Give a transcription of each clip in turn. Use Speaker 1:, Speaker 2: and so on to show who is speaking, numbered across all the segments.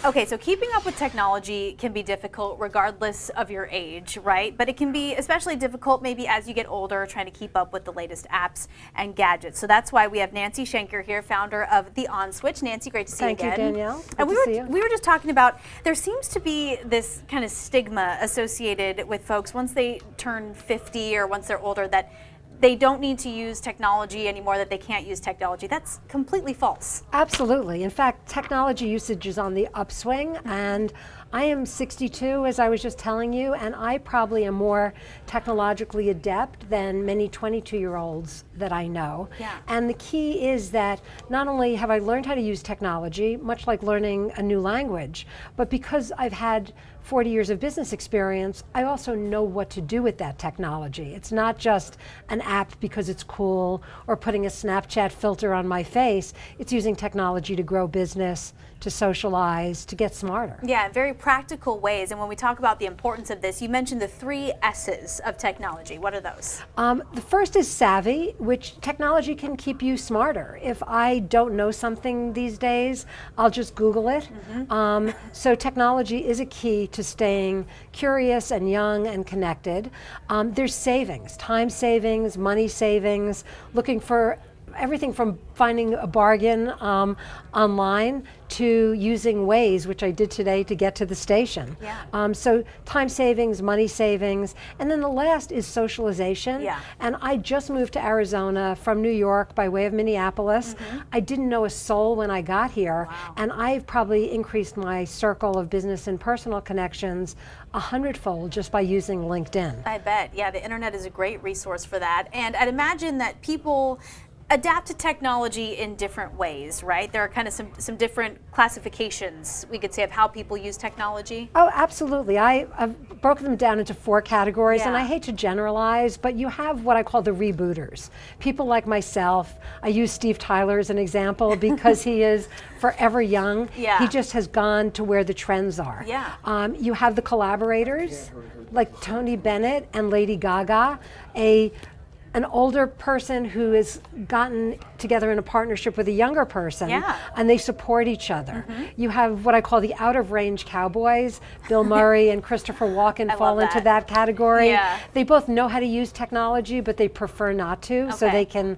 Speaker 1: Okay, so keeping up with technology can be difficult regardless of your age, right? But it can be especially difficult maybe as you get older, trying to keep up with the latest apps and gadgets. So that's why we have Nancy Schenker here, founder of The On Switch. Nancy, great to see you again.
Speaker 2: Thank you, Danielle.
Speaker 1: And
Speaker 2: Good to see you.
Speaker 1: we were just talking about, there seems to be this kind of stigma associated with folks once they turn 50 or once they're older that they don't need to use technology anymore, that they can't use technology. That's completely false.
Speaker 2: Absolutely. In fact, technology usage is on the upswing, and I am 62, as I was just telling you, and I probably am more technologically adept than many 22-year-olds that I know.
Speaker 1: Yeah.
Speaker 2: And the key is that not only have I learned how to use technology, much like learning a new language, but because I've had 40 years of business experience, I also know what to do with that technology. It's not just an app because it's cool or putting a Snapchat filter on my face. It's using technology to grow business, to socialize, to get smarter.
Speaker 1: Yeah, very practical ways. And when we talk about the importance of this, you mentioned the 3 S's of technology. What are those?
Speaker 2: The first is savvy, which technology can keep you smarter. If I don't know something these days, I'll just Google it. So technology is a key to staying curious and young and connected. There's savings, time savings, money savings, looking for everything from finding a bargain online to using Waze, which I did today to get to the station.
Speaker 1: Yeah.
Speaker 2: So time savings, money savings, and then the last is socialization.
Speaker 1: Yeah.
Speaker 2: And I just moved to Arizona from New York by way of Minneapolis. I didn't know a soul when I got here, and I've probably increased my circle of business and personal connections 100-fold just by using LinkedIn.
Speaker 1: I bet. Yeah, the internet is a great resource for that. And I'd imagine that people adapt to technology in different ways, right? There are kind of some different classifications, we could say, of how people use technology.
Speaker 2: Oh, absolutely. I've broken them down into 4 categories, and
Speaker 1: Yeah.
Speaker 2: I hate to generalize, but you have what I call the rebooters. People like myself. I use Steve Tyler as an example because he is forever young.
Speaker 1: Yeah.
Speaker 2: He just has gone to where the trends are.
Speaker 1: Yeah.
Speaker 2: You have the collaborators, like Tony Bennett and Lady Gaga, an older person who has gotten together in a partnership with a younger person,
Speaker 1: Yeah.
Speaker 2: and they support each other. You have what I call the out-of-range cowboys. Bill Murray and Christopher Walken fall into that category.
Speaker 1: Yeah.
Speaker 2: They both know how to use technology, but they prefer not to, so
Speaker 1: Okay.
Speaker 2: they can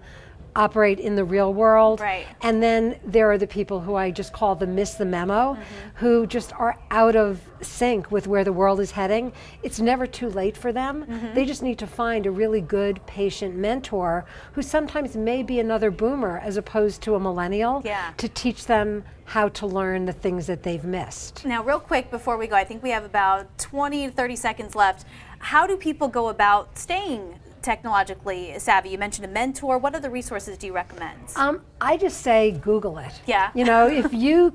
Speaker 2: operate in the real world.
Speaker 1: Right.
Speaker 2: And then there are the people who I just call the miss the memo, who just are out of sync with where the world is heading. It's never too late for them. They just need to find a really good, patient mentor who sometimes may be another boomer as opposed to a millennial,
Speaker 1: Yeah.
Speaker 2: to teach them how to learn the things that they've missed.
Speaker 1: Now, real quick before we go, I think we have about 20 to 30 seconds left. How do people go about staying technologically savvy? You mentioned a mentor. What other resources do you recommend?
Speaker 2: I just say Google it.
Speaker 1: Yeah.
Speaker 2: You know, if you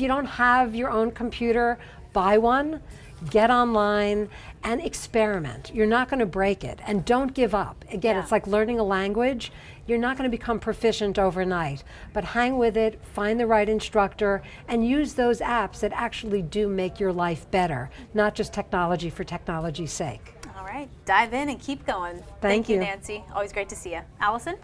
Speaker 2: don't have your own computer, buy one, get online and experiment. You're not going to break it, and don't give up. Again,
Speaker 1: Yeah.
Speaker 2: it's like learning a language. You're not going to become proficient overnight, but hang with it, find the right instructor, and use those apps that actually do make your life better, not just technology for technology's sake.
Speaker 1: All right, dive in and keep going.
Speaker 2: Thank
Speaker 1: you,
Speaker 2: you.
Speaker 1: Nancy. Always great to see you. Allison?